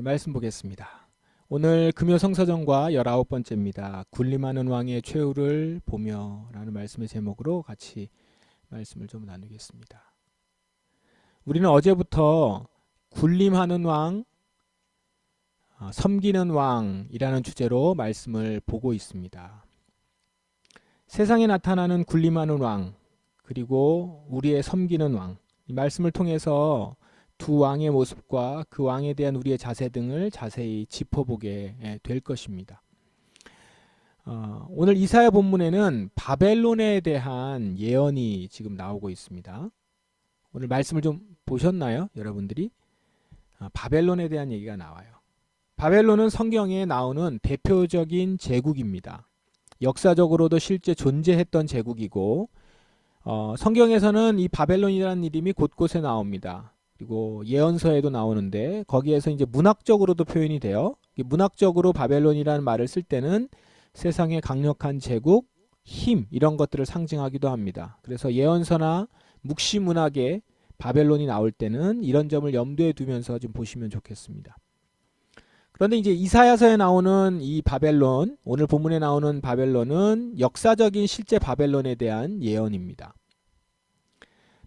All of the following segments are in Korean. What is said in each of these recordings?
말씀 보겠습니다. 오늘 금요 성서정과 19번째입니다. 군림하는 왕의 최후를 보며 라는 말씀의 제목으로 같이 말씀을 좀 나누겠습니다. 우리는 어제부터 군림하는 왕, 섬기는 왕이라는 주제로 말씀을 보고 있습니다. 세상에 나타나는 군림하는 왕, 그리고 우리의 섬기는 왕, 이 말씀을 통해서 두 왕의 모습과 그 왕에 대한 우리의 자세 등을 자세히 짚어보게 될 것입니다. 오늘 이사야 본문에는 바벨론에 대한 예언이 지금 나오고 있습니다. 오늘 말씀을 좀 보셨나요, 여러분들이? 바벨론에 대한 얘기가 나와요. 바벨론은 성경에 나오는 대표적인 제국입니다. 역사적으로도 실제 존재했던 제국이고, 성경에서는 이 바벨론이라는 이름이 곳곳에 나옵니다. 그리고 예언서에도 나오는데 거기에서 이제 문학적으로도 표현이 돼요. 문학적으로 바벨론이라는 말을 쓸 때는 세상의 강력한 제국, 힘 이런 것들을 상징하기도 합니다. 그래서 예언서나 묵시 문학에 바벨론이 나올 때는 이런 점을 염두에 두면서 좀 보시면 좋겠습니다. 그런데 이제 이사야서에 나오는 이 바벨론, 오늘 본문에 나오는 바벨론은 역사적인 실제 바벨론에 대한 예언입니다.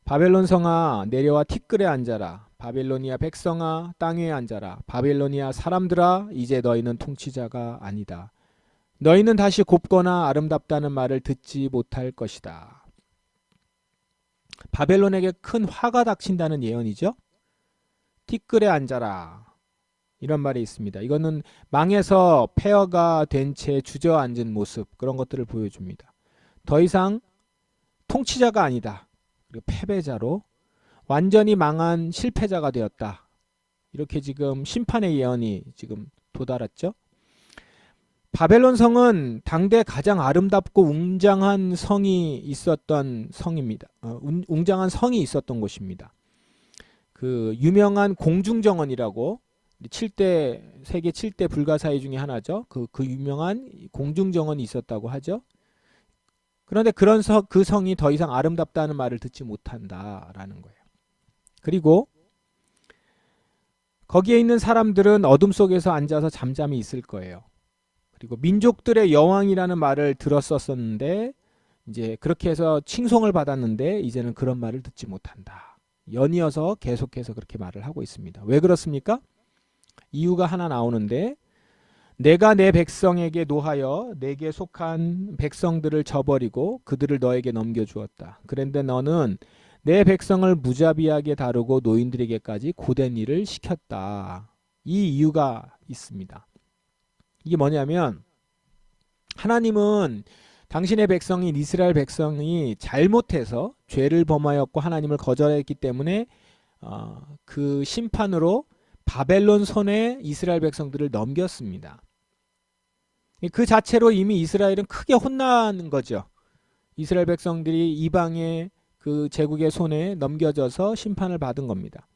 바벨론 성아 내려와 티끌에 앉아라. 바벨로니아 백성아 땅 위에 앉아라. 바벨로니아 사람들아 이제 너희는 통치자가 아니다. 너희는 다시 곱거나 아름답다는 말을 듣지 못할 것이다. 바벨론에게 큰 화가 닥친다는 예언이죠. 티끌에 앉아라. 이런 말이 있습니다. 이거는 망해서 폐허가 된 채 주저앉은 모습, 그런 것들을 보여줍니다. 더 이상 통치자가 아니다. 패배자로 완전히 망한 실패자가 되었다. 이렇게 지금 심판의 예언이 지금 도달했죠. 바벨론 성은 당대 가장 아름답고 웅장한 성이 있었던 성입니다. 웅장한 성이 있었던 곳입니다. 그 유명한 공중정원이라고 세계 7대 불가사의 중에 하나죠. 그 유명한 공중정원이 있었다고 하죠. 그런데 그 성이 더 이상 아름답다는 말을 듣지 못한다라는 거예요. 그리고 거기에 있는 사람들은 어둠 속에서 앉아서 잠잠히 있을 거예요. 그리고 민족들의 여왕이라는 말을 들었었는데 이제 그렇게 해서 칭송을 받았는데 이제는 그런 말을 듣지 못한다. 연이어서 계속해서 그렇게 말을 하고 있습니다. 왜 그렇습니까? 이유가 하나 나오는데, 내가 내 백성에게 노하여 내게 속한 백성들을 저버리고 그들을 너에게 넘겨주었다. 그런데 너는 내 백성을 무자비하게 다루고 노인들에게까지 고된 일을 시켰다. 이 이유가 있습니다. 이게 뭐냐면, 하나님은 당신의 백성인 이스라엘 백성이 잘못해서 죄를 범하였고 하나님을 거절했기 때문에 그 심판으로 바벨론 손에 이스라엘 백성들을 넘겼습니다. 그 자체로 이미 이스라엘은 크게 혼난 거죠. 이스라엘 백성들이 이방의 그 제국의 손에 넘겨져서 심판을 받은 겁니다.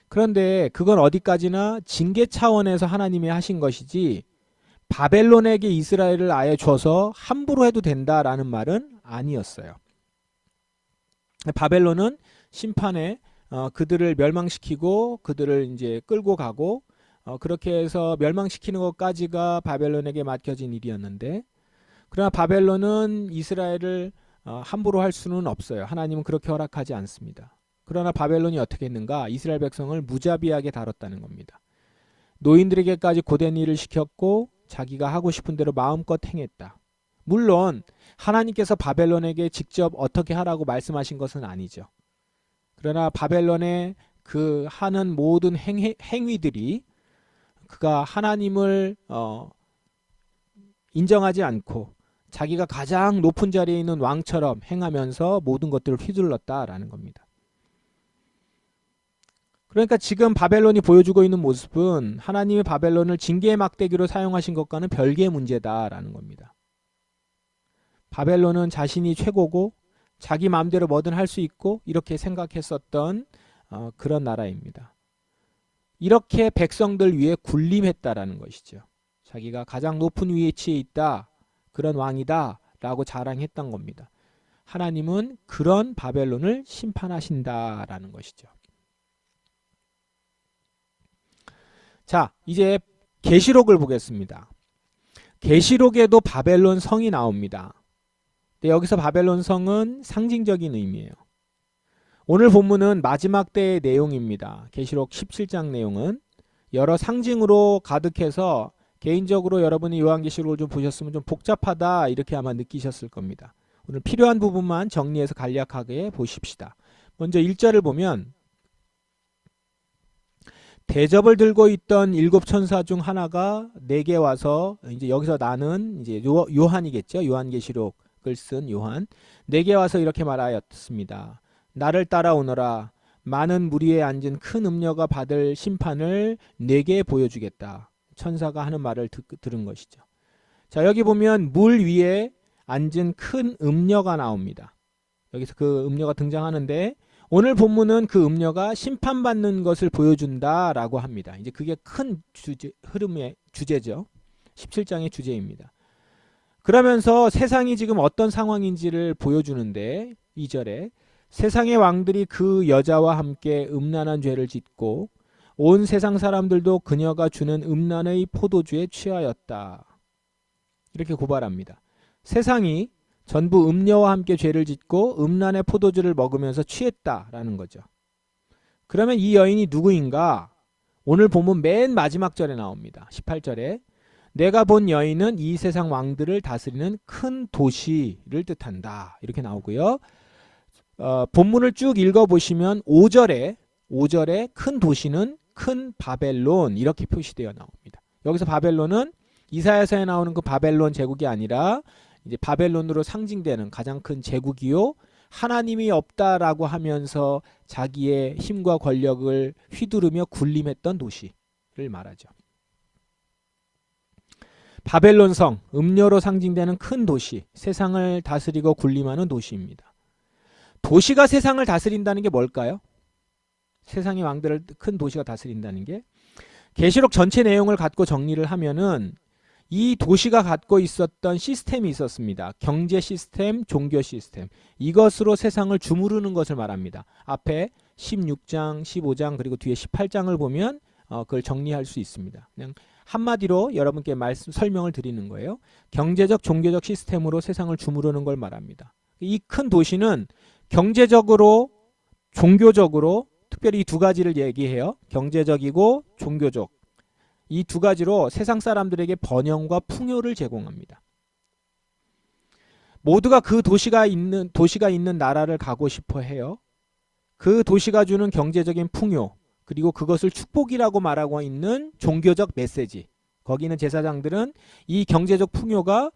그런데 그건 어디까지나 징계 차원에서 하나님이 하신 것이지 바벨론에게 이스라엘을 아예 줘서 함부로 해도 된다라는 말은 아니었어요. 바벨론은 심판에 그들을 멸망시키고 그들을 이제 끌고 가고 그렇게 해서 멸망시키는 것까지가 바벨론에게 맡겨진 일이었는데, 그러나 바벨론은 이스라엘을 함부로 할 수는 없어요. 하나님은 그렇게 허락하지 않습니다. 그러나 바벨론이 어떻게 했는가? 이스라엘 백성을 무자비하게 다뤘다는 겁니다. 노인들에게까지 고된 일을 시켰고 자기가 하고 싶은 대로 마음껏 행했다. 물론 하나님께서 바벨론에게 직접 어떻게 하라고 말씀하신 것은 아니죠. 그러나 바벨론의 그 하는 모든 행위들이 그가 하나님을 인정하지 않고 자기가 가장 높은 자리에 있는 왕처럼 행하면서 모든 것들을 휘둘렀다라는 겁니다. 그러니까 지금 바벨론이 보여주고 있는 모습은 하나님이 바벨론을 징계의 막대기로 사용하신 것과는 별개의 문제다라는 겁니다. 바벨론은 자신이 최고고 자기 마음대로 뭐든 할 수 있고 이렇게 생각했었던 그런 나라입니다. 이렇게 백성들 위에 군림했다라는 것이죠. 자기가 가장 높은 위치에 있다, 그런 왕이다 라고 자랑했던 겁니다. 하나님은 그런 바벨론을 심판하신다라는 것이죠. 자, 이제 계시록을 보겠습니다. 계시록에도 바벨론 성이 나옵니다. 근데 여기서 바벨론 성은 상징적인 의미예요. 오늘 본문은 마지막 때의 내용입니다. 계시록 17장 내용은 여러 상징으로 가득해서 개인적으로 여러분이 요한계시록을 좀 보셨으면 좀 복잡하다 이렇게 아마 느끼셨을 겁니다. 오늘 필요한 부분만 정리해서 간략하게 보십시다. 먼저 1절을 보면 대접을 들고 있던 7천사 중 하나가 내게 와서, 이제 여기서 나는 이제 요한이겠죠. 요한계시록을 쓴 요한. 내게 와서 이렇게 말하였습니다. 나를 따라오너라. 많은 무리에 앉은 큰 음녀가 받을 심판을 내게 보여주겠다. 천사가 하는 말을 들은 것이죠. 자, 여기 보면 물 위에 앉은 큰 음녀가 나옵니다. 여기서 그 음녀가 등장하는데 오늘 본문은 그 음녀가 심판받는 것을 보여준다라고 합니다. 이제 그게 큰 흐름의 주제죠. 17장의 주제입니다. 그러면서 세상이 지금 어떤 상황인지를 보여주는데 2절에 세상의 왕들이 그 여자와 함께 음란한 죄를 짓고 온 세상 사람들도 그녀가 주는 음란의 포도주에 취하였다. 이렇게 고발합니다. 세상이 전부 음녀와 함께 죄를 짓고 음란의 포도주를 먹으면서 취했다라는 거죠. 그러면 이 여인이 누구인가? 오늘 본문 맨 마지막 절에 나옵니다. 18절에 내가 본 여인은 이 세상 왕들을 다스리는 큰 도시를 뜻한다. 이렇게 나오고요. 본문을 쭉 읽어보시면 5절에 큰 도시는 큰 바벨론 이렇게 표시되어 나옵니다. 여기서 바벨론은 이사야서에 나오는 그 바벨론 제국이 아니라 이제 바벨론으로 상징되는 가장 큰 제국이요, 하나님이 없다라고 하면서 자기의 힘과 권력을 휘두르며 군림했던 도시를 말하죠. 바벨론 성, 음료로 상징되는 큰 도시, 세상을 다스리고 군림하는 도시입니다. 도시가 세상을 다스린다는 게 뭘까요? 세상의 왕들을 큰 도시가 다스린다는 게, 계시록 전체 내용을 갖고 정리를 하면은 이 도시가 갖고 있었던 시스템이 있었습니다. 경제 시스템, 종교 시스템. 이것으로 세상을 주무르는 것을 말합니다. 앞에 16장, 15장 그리고 뒤에 18장을 보면 그걸 정리할 수 있습니다. 그냥 한마디로 여러분께 설명을 드리는 거예요. 경제적, 종교적 시스템으로 세상을 주무르는 걸 말합니다. 이 큰 도시는 경제적으로, 종교적으로, 특별히 이 두 가지를 얘기해요. 경제적이고 종교적. 이 두 가지로 세상 사람들에게 번영과 풍요를 제공합니다. 모두가 그 도시가 있는 나라를 가고 싶어 해요. 그 도시가 주는 경제적인 풍요, 그리고 그것을 축복이라고 말하고 있는 종교적 메시지. 거기는 제사장들은 이 경제적 풍요가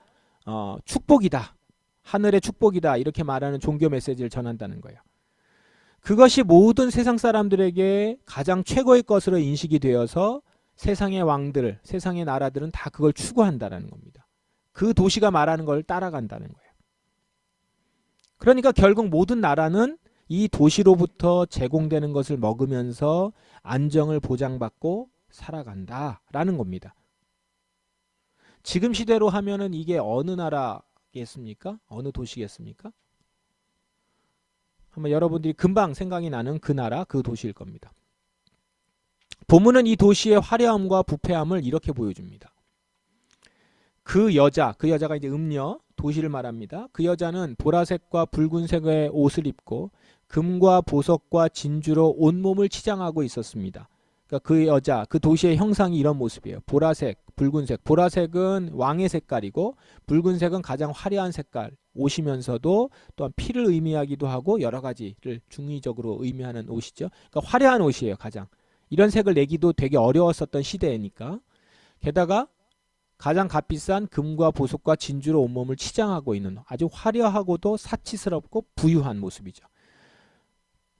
축복이다. 하늘의 축복이다. 이렇게 말하는 종교 메시지를 전한다는 거예요. 그것이 모든 세상 사람들에게 가장 최고의 것으로 인식이 되어서 세상의 왕들, 세상의 나라들은 다 그걸 추구한다는 겁니다. 그 도시가 말하는 걸 따라간다는 거예요. 그러니까 결국 모든 나라는 이 도시로부터 제공되는 것을 먹으면서 안정을 보장받고 살아간다라는 겁니다. 지금 시대로 하면은 이게 어느 나라겠습니까? 어느 도시겠습니까? 한번 여러분들이 금방 생각이 나는 그 나라, 그 도시일 겁니다. 본문은 이 도시의 화려함과 부패함을 이렇게 보여줍니다. 그 여자가 이제 음녀, 도시를 말합니다. 그 여자는 보라색과 붉은색의 옷을 입고 금과 보석과 진주로 온몸을 치장하고 있었습니다. 그러니까 그 여자, 그 도시의 형상이 이런 모습이에요. 보라색, 붉은색. 보라색은 왕의 색깔이고 붉은색은 가장 화려한 색깔, 옷이면서도 또한 피를 의미하기도 하고 여러 가지를 중의적으로 의미하는 옷이죠. 그러니까 화려한 옷이에요, 가장. 이런 색을 내기도 되게 어려웠었던 시대니까. 게다가 가장 값비싼 금과 보석과 진주로 온몸을 치장하고 있는 아주 화려하고도 사치스럽고 부유한 모습이죠.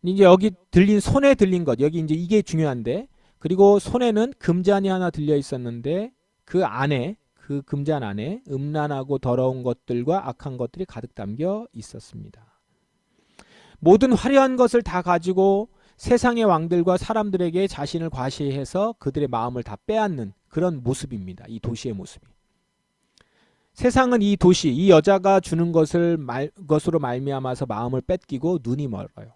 이제 여기 들린 손에 들린 것, 여기 이제 이게 중요한데, 그리고 손에는 금잔이 하나 들려 있었는데 그 안에, 그 금잔 안에 음란하고 더러운 것들과 악한 것들이 가득 담겨 있었습니다. 모든 화려한 것을 다 가지고 세상의 왕들과 사람들에게 자신을 과시해서 그들의 마음을 다 빼앗는 그런 모습입니다. 이 도시의 모습이. 세상은 이 도시, 이 여자가 주는 것으로 말미암아서 마음을 뺏기고 눈이 멀어요.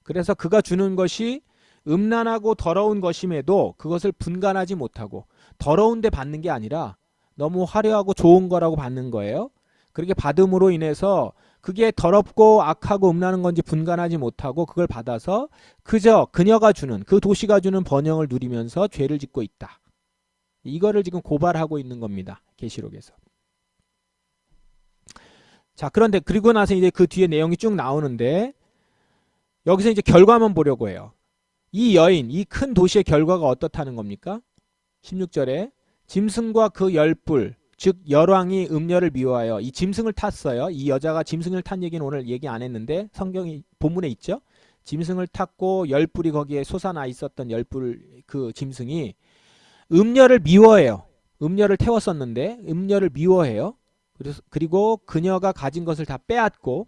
그래서 그가 주는 것이 음란하고 더러운 것임에도 그것을 분간하지 못하고 더러운데 받는 게 아니라 너무 화려하고 좋은 거라고 받는 거예요. 그렇게 받음으로 인해서 그게 더럽고 악하고 음란한 건지 분간하지 못하고 그걸 받아서 그저 그녀가 주는, 그 도시가 주는 번영을 누리면서 죄를 짓고 있다. 이거를 지금 고발하고 있는 겁니다. 계시록에서. 자, 그런데 그리고 나서 이제 그 뒤에 내용이 쭉 나오는데 여기서 이제 결과만 보려고 해요. 이 여인, 이 큰 도시의 결과가 어떻다는 겁니까? 16절에 짐승과 그 열불, 즉 열왕이 음녀를 미워하여 이 짐승을 탔어요. 이 여자가 짐승을 탄 얘기는 오늘 얘기 안 했는데 성경이 본문에 있죠. 짐승을 탔고 열불이 거기에 솟아나 있었던 열불, 그 짐승이 음녀를 미워해요. 음녀를 태웠었는데 음녀를 미워해요. 그리고 그녀가 가진 것을 다 빼앗고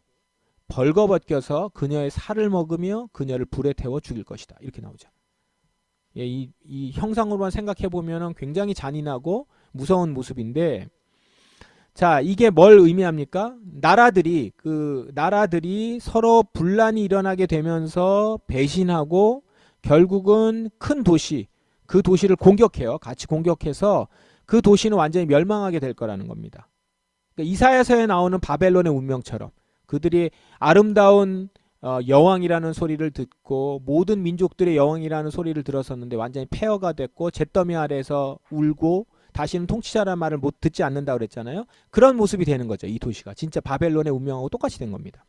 벌거벗겨서 그녀의 살을 먹으며 그녀를 불에 태워 죽일 것이다. 이렇게 나오죠. 예, 이 형상으로만 생각해 보면 굉장히 잔인하고 무서운 모습인데, 자, 이게 뭘 의미합니까? 나라들이 서로 분란이 일어나게 되면서 배신하고 결국은 큰 도시, 그 도시를 공격해요. 같이 공격해서 그 도시는 완전히 멸망하게 될 거라는 겁니다. 그러니까 이사야서에 나오는 바벨론의 운명처럼 그들이 아름다운 여왕이라는 소리를 듣고 모든 민족들의 여왕이라는 소리를 들었었는데 완전히 폐허가 됐고 잿더미 아래에서 울고 다시는 통치자라는 말을 못 듣지 않는다고 그랬잖아요. 그런 모습이 되는 거죠. 이 도시가 진짜 바벨론의 운명하고 똑같이 된 겁니다.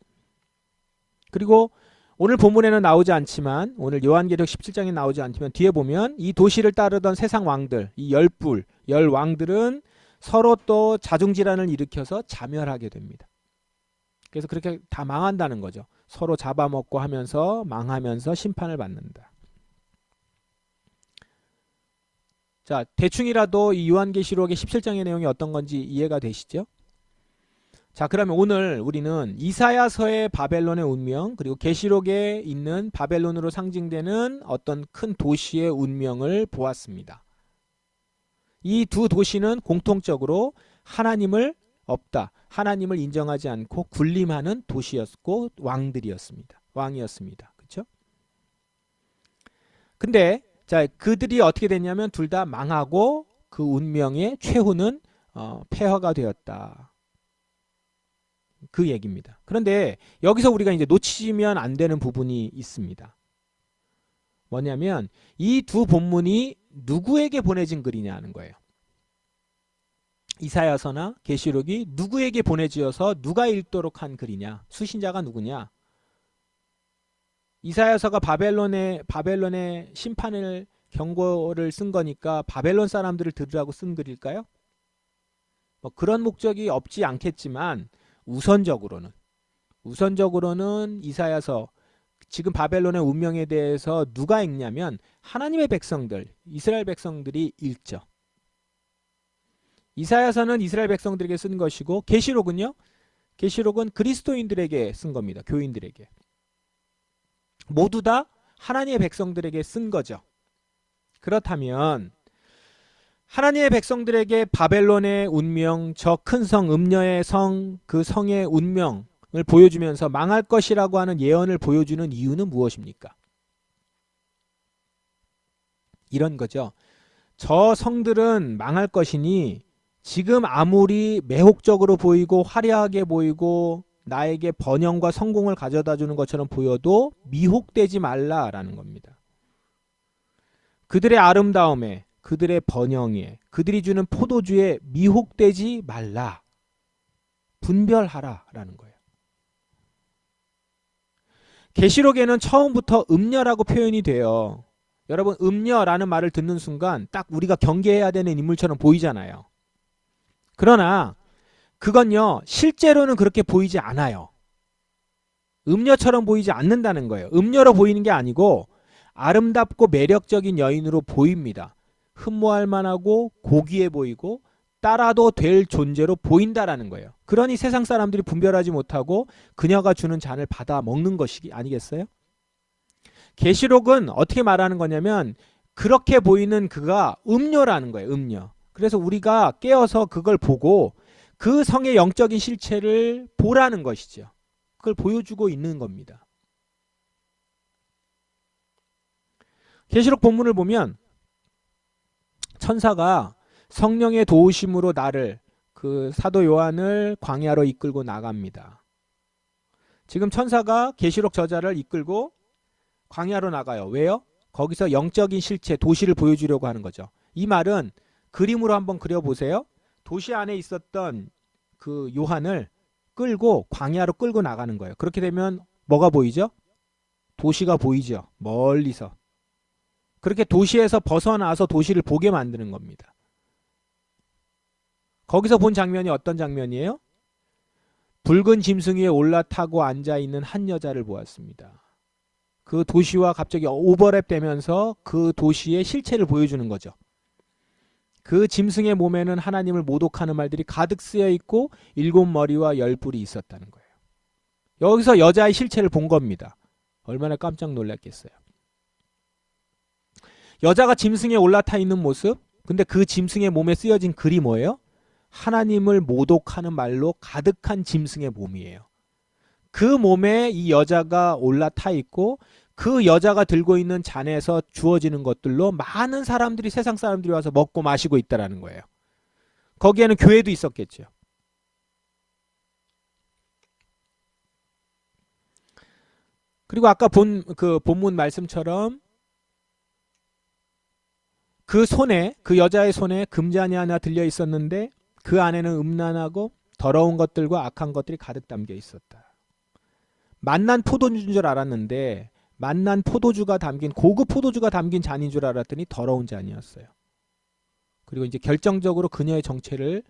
그리고 오늘 본문에는 나오지 않지만, 오늘 요한계시록 17장에 나오지 않지만 뒤에 보면 이 도시를 따르던 세상 왕들, 이 열 왕들은 서로 또 자중질환을 일으켜서 자멸하게 됩니다. 그래서 그렇게 다 망한다는 거죠. 서로 잡아먹고 하면서 망하면서 심판을 받는다. 자, 대충이라도 이 요한계시록의 17장의 내용이 어떤 건지 이해가 되시죠? 자, 그러면 오늘 우리는 이사야서의 바벨론의 운명, 그리고 계시록에 있는 바벨론으로 상징되는 어떤 큰 도시의 운명을 보았습니다. 이 두 도시는 공통적으로 하나님을 없다, 하나님을 인정하지 않고 군림하는 도시였고 왕이었습니다. 그렇죠? 근데 자, 그들이 어떻게 됐냐면 둘 다 망하고 그 운명의 최후는 폐허가 되었다. 그 얘기입니다. 그런데 여기서 우리가 이제 놓치면 안 되는 부분이 있습니다. 뭐냐면 이 두 본문이 누구에게 보내진 글이냐는 거예요. 이사야서나 계시록이 누구에게 보내지어서 누가 읽도록 한 글이냐, 수신자가 누구냐. 이사야서가 바벨론의 심판을 경고를 쓴 거니까 바벨론 사람들을 들으라고 쓴 글일까요? 뭐 그런 목적이 없지 않겠지만 우선적으로는 이사야서, 지금 바벨론의 운명에 대해서 누가 읽냐면 하나님의 백성들, 이스라엘 백성들이 읽죠. 이사야서는 이스라엘 백성들에게 쓴 것이고 계시록은 그리스도인들에게 쓴 겁니다. 교인들에게. 모두 다 하나님의 백성들에게 쓴 거죠. 그렇다면 하나님의 백성들에게 바벨론의 운명, 저 큰 성, 음녀의 성, 그 성의 운명을 보여주면서 망할 것이라고 하는 예언을 보여주는 이유는 무엇입니까? 이런 거죠. 저 성들은 망할 것이니 지금 아무리 매혹적으로 보이고 화려하게 보이고 나에게 번영과 성공을 가져다 주는 것처럼 보여도 미혹되지 말라라는 겁니다. 그들의 아름다움에, 그들의 번영에, 그들이 주는 포도주에 미혹되지 말라. 분별하라라는 거예요. 계시록에는 처음부터 음녀라고 표현이 돼요. 여러분, 음녀라는 말을 듣는 순간 딱 우리가 경계해야 되는 인물처럼 보이잖아요. 그러나 그건요, 실제로는 그렇게 보이지 않아요. 음녀처럼 보이지 않는다는 거예요. 음녀로 보이는 게 아니고 아름답고 매력적인 여인으로 보입니다. 흠모할 만하고 고귀해 보이고 따라도 될 존재로 보인다라는 거예요. 그러니 세상 사람들이 분별하지 못하고 그녀가 주는 잔을 받아 먹는 것이 아니겠어요? 계시록은 어떻게 말하는 거냐면 그렇게 보이는 그가 음녀라는 거예요. 음녀. 그래서 우리가 깨어서 그걸 보고 그 성의 영적인 실체를 보라는 것이죠. 그걸 보여주고 있는 겁니다. 계시록 본문을 보면 천사가 성령의 도우심으로 나를, 그 사도 요한을 광야로 이끌고 나갑니다. 지금 천사가 계시록 저자를 이끌고 광야로 나가요. 왜요? 거기서 영적인 실체, 도시를 보여주려고 하는 거죠. 이 말은 그림으로 한번 그려보세요. 도시 안에 있었던 그 요한을 끌고 광야로 끌고 나가는 거예요. 그렇게 되면 뭐가 보이죠? 도시가 보이죠. 멀리서. 그렇게 도시에서 벗어나서 도시를 보게 만드는 겁니다. 거기서 본 장면이 어떤 장면이에요? 붉은 짐승 위에 올라타고 앉아있는 한 여자를 보았습니다. 그 도시와 갑자기 오버랩 되면서 그 도시의 실체를 보여주는 거죠. 그 짐승의 몸에는 하나님을 모독하는 말들이 가득 쓰여 있고 7머리와 10뿔이 있었다는 거예요. 여기서 여자의 실체를 본 겁니다. 얼마나 깜짝 놀랐겠어요. 여자가 짐승에 올라타 있는 모습, 근데 그 짐승의 몸에 쓰여진 글이 뭐예요? 하나님을 모독하는 말로 가득한 짐승의 몸이에요. 그 몸에 이 여자가 올라타 있고 그 여자가 들고 있는 잔에서 주어지는 것들로 많은 사람들이, 세상 사람들이 와서 먹고 마시고 있다라는 거예요. 거기에는 교회도 있었겠죠. 그리고 아까 본 그 본문 말씀처럼 그 손에, 그 여자의 손에 금잔이 하나 들려 있었는데 그 안에는 음란하고 더러운 것들과 악한 것들이 가득 담겨 있었다. 맛난 포도주인 줄 알았는데 맛난 포도주가 담긴, 고급 포도주가 담긴 잔인 줄 알았더니 더러운 잔이었어요. 그리고 이제 결정적으로 그녀의 정체를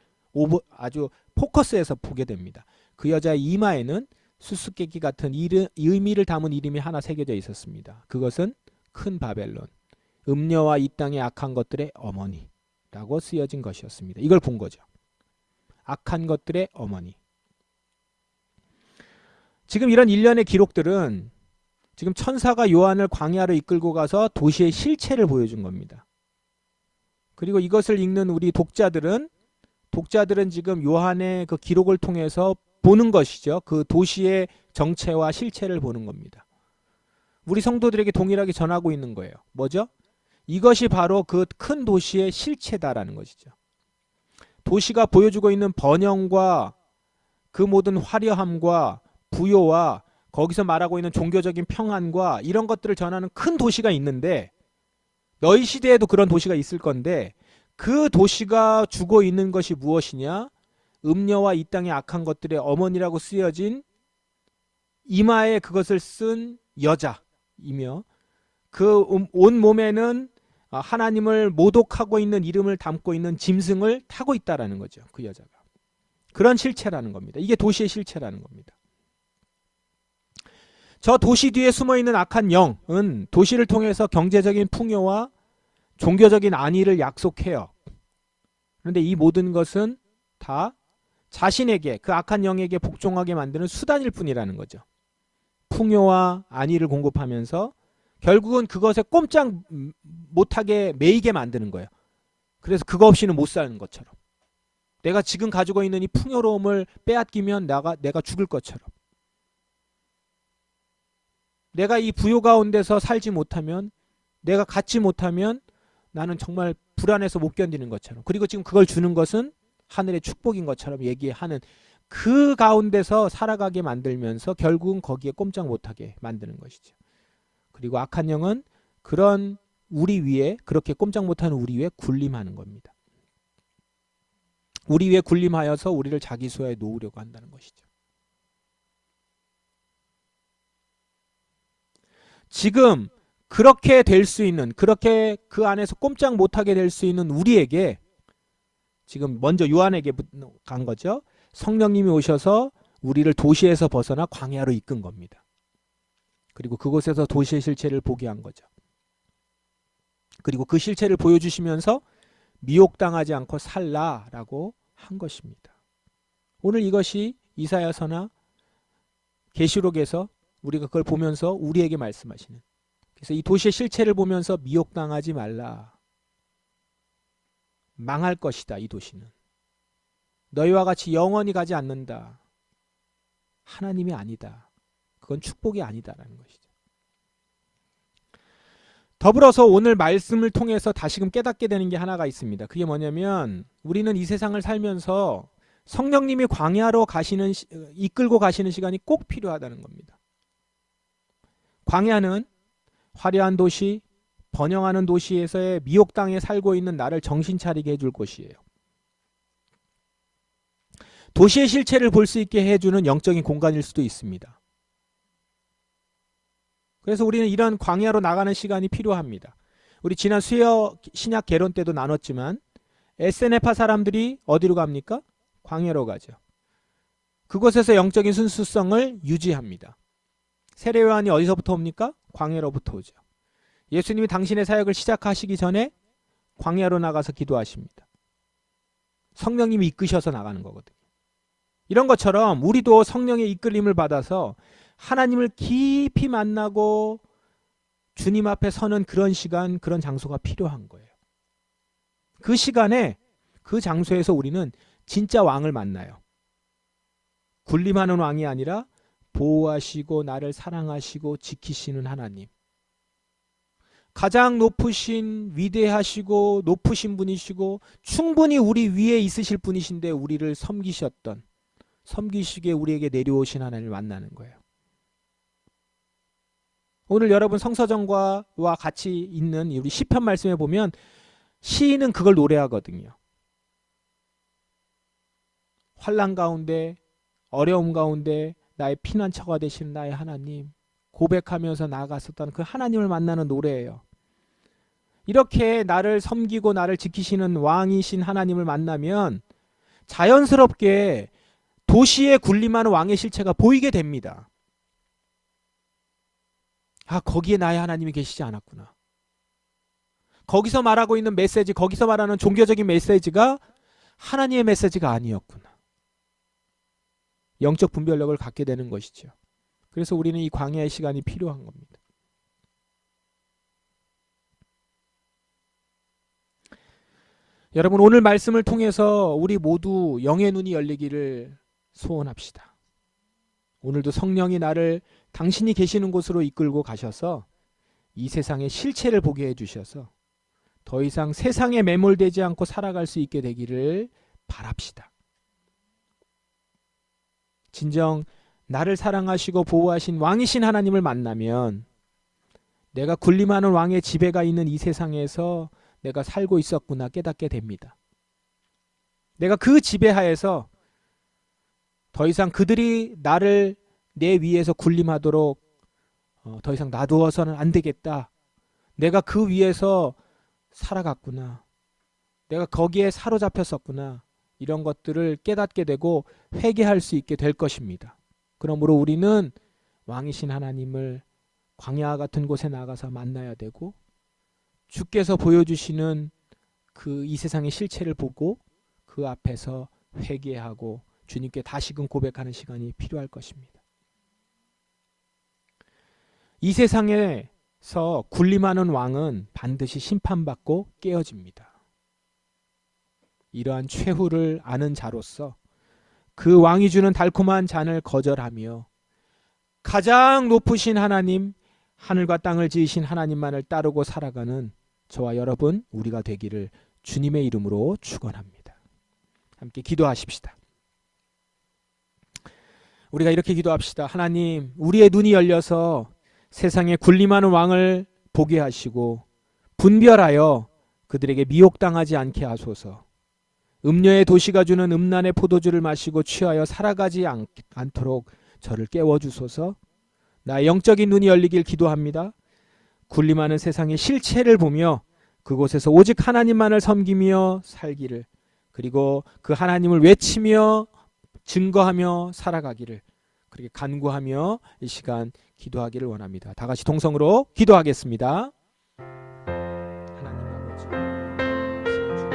아주 포커스해서 보게 됩니다. 그 여자의 이마에는 수수께끼 같은 의미를 담은 이름이 하나 새겨져 있었습니다. 그것은 큰 바벨론, 음녀와 이 땅의 악한 것들의 어머니라고 쓰여진 것이었습니다. 이걸 본 거죠. 악한 것들의 어머니. 지금 이런 일련의 기록들은 지금 천사가 요한을 광야로 이끌고 가서 도시의 실체를 보여준 겁니다. 그리고 이것을 읽는 우리 독자들은 지금 요한의 그 기록을 통해서 보는 것이죠. 그 도시의 정체와 실체를 보는 겁니다. 우리 성도들에게 동일하게 전하고 있는 거예요. 뭐죠? 이것이 바로 그 큰 도시의 실체다라는 것이죠. 도시가 보여주고 있는 번영과 그 모든 화려함과 부요와 거기서 말하고 있는 종교적인 평안과 이런 것들을 전하는 큰 도시가 있는데, 너희 시대에도 그런 도시가 있을 건데, 그 도시가 주고 있는 것이 무엇이냐? 음녀와 이 땅의 악한 것들의 어머니라고 쓰여진 이마에 그것을 쓴 여자이며, 그 온 몸에는 하나님을 모독하고 있는 이름을 담고 있는 짐승을 타고 있다라는 거죠. 그 여자가. 그런 실체라는 겁니다. 이게 도시의 실체라는 겁니다. 저 도시 뒤에 숨어있는 악한 영은 도시를 통해서 경제적인 풍요와 종교적인 안위를 약속해요. 그런데 이 모든 것은 다 자신에게, 그 악한 영에게 복종하게 만드는 수단일 뿐이라는 거죠. 풍요와 안위를 공급하면서 결국은 그것에 꼼짝 못하게 매이게 만드는 거예요. 그래서 그거 없이는 못 사는 것처럼. 내가 지금 가지고 있는 이 풍요로움을 빼앗기면 내가 죽을 것처럼. 내가 이 부요 가운데서 살지 못하면, 내가 갖지 못하면 나는 정말 불안해서 못 견디는 것처럼. 그리고 지금 그걸 주는 것은 하늘의 축복인 것처럼 얘기하는, 그 가운데서 살아가게 만들면서 결국은 거기에 꼼짝 못하게 만드는 것이죠. 그리고 악한 영은 그런 우리 위에, 그렇게 꼼짝 못하는 우리 위에 군림하는 겁니다. 우리 위에 군림하여서 우리를 자기 수하에 놓으려고 한다는 것이죠. 지금 그렇게 될 수 있는, 그렇게 그 안에서 꼼짝 못하게 될 수 있는 우리에게, 지금 먼저 요한에게 간 거죠. 성령님이 오셔서 우리를 도시에서 벗어나 광야로 이끈 겁니다. 그리고 그곳에서 도시의 실체를 보게 한 거죠. 그리고 그 실체를 보여주시면서 미혹당하지 않고 살라라고 한 것입니다. 오늘 이것이 이사야서나 계시록에서 우리가 그걸 보면서 우리에게 말씀하시는, 그래서 이 도시의 실체를 보면서 미혹당하지 말라. 망할 것이다. 이 도시는 너희와 같이 영원히 가지 않는다. 하나님이 아니다. 그건 축복이 아니다라는 것이죠. 더불어서 오늘 말씀을 통해서 다시금 깨닫게 되는 게 하나가 있습니다. 그게 뭐냐면 우리는 이 세상을 살면서 성령님이 광야로 이끌고 가시는 시간이 꼭 필요하다는 겁니다. 광야는 화려한 도시, 번영하는 도시에서의 미혹 땅에 살고 있는 나를 정신 차리게 해줄 곳이에요. 도시의 실체를 볼 수 있게 해주는 영적인 공간일 수도 있습니다. 그래서 우리는 이런 광야로 나가는 시간이 필요합니다. 우리 지난 수요 신약 개론 때도 나눴지만 에세네파 사람들이 어디로 갑니까? 광야로 가죠. 그곳에서 영적인 순수성을 유지합니다. 세례요한이 어디서부터 옵니까? 광야로부터 오죠. 예수님이 당신의 사역을 시작하시기 전에 광야로 나가서 기도하십니다. 성령님이 이끄셔서 나가는 거거든요. 이런 것처럼 우리도 성령의 이끌림을 받아서 하나님을 깊이 만나고 주님 앞에 서는 그런 시간, 그런 장소가 필요한 거예요. 그 시간에 그 장소에서 우리는 진짜 왕을 만나요. 군림하는 왕이 아니라 보호하시고 나를 사랑하시고 지키시는 하나님. 가장 높으신 위대하시고 높으신 분이시고 충분히 우리 위에 있으실 분이신데 우리를 섬기시게 우리에게 내려오신 하나님을 만나는 거예요. 오늘 여러분 성서정과 같이 있는 우리 시편 말씀에 보면 시인은 그걸 노래하거든요. 환난 가운데 어려움 가운데 나의 피난처가 되시는 나의 하나님 고백하면서 나아갔었던 그 하나님을 만나는 노래예요. 이렇게 나를 섬기고 나를 지키시는 왕이신 하나님을 만나면 자연스럽게 도시에 군림하는 왕의 실체가 보이게 됩니다. 아, 거기에 나의 하나님이 계시지 않았구나. 거기서 말하고 있는 메시지, 거기서 말하는 종교적인 메시지가 하나님의 메시지가 아니었구나. 영적 분별력을 갖게 되는 것이죠. 그래서 우리는 이 광야의 시간이 필요한 겁니다. 여러분, 오늘 말씀을 통해서 우리 모두 영의 눈이 열리기를 소원합시다. 오늘도 성령이 나를 당신이 계시는 곳으로 이끌고 가셔서 이 세상의 실체를 보게 해주셔서 더 이상 세상에 매몰되지 않고 살아갈 수 있게 되기를 바랍시다. 진정 나를 사랑하시고 보호하신 왕이신 하나님을 만나면 내가 군림하는 왕의 지배가 있는 이 세상에서 내가 살고 있었구나 깨닫게 됩니다. 내가 그 지배하에서 더 이상 그들이 나를 내 위에서 군림하도록 더 이상 놔두어서는 안 되겠다. 내가 그 위에서 살아갔구나. 내가 거기에 사로잡혔었구나. 이런 것들을 깨닫게 되고 회개할 수 있게 될 것입니다. 그러므로 우리는 왕이신 하나님을 광야 같은 곳에 나가서 만나야 되고 주께서 보여주시는 그 이 세상의 실체를 보고 그 앞에서 회개하고 주님께 다시금 고백하는 시간이 필요할 것입니다. 이 세상에서 군림하는 왕은 반드시 심판받고 깨어집니다. 이러한 최후를 아는 자로서 그 왕이 주는 달콤한 잔을 거절하며 가장 높으신 하나님, 하늘과 땅을 지으신 하나님만을 따르고 살아가는 저와 여러분 우리가 되기를 주님의 이름으로 축원합니다. 함께 기도하십시다. 우리가 이렇게 기도합시다. 하나님, 우리의 눈이 열려서 세상에 군림하는 왕을 보게 하시고 분별하여 그들에게 미혹당하지 않게 하소서. 음녀의 도시가 주는 음란의 포도주를 마시고 취하여 살아가지 않도록 저를 깨워주소서. 나의 영적인 눈이 열리길 기도합니다. 군림하는 세상의 실체를 보며 그곳에서 오직 하나님만을 섬기며 살기를, 그리고 그 하나님을 외치며 증거하며 살아가기를 그렇게 간구하며 이 시간 기도하기를 원합니다. 다 같이 동성으로 기도하겠습니다. 하나님 아버지,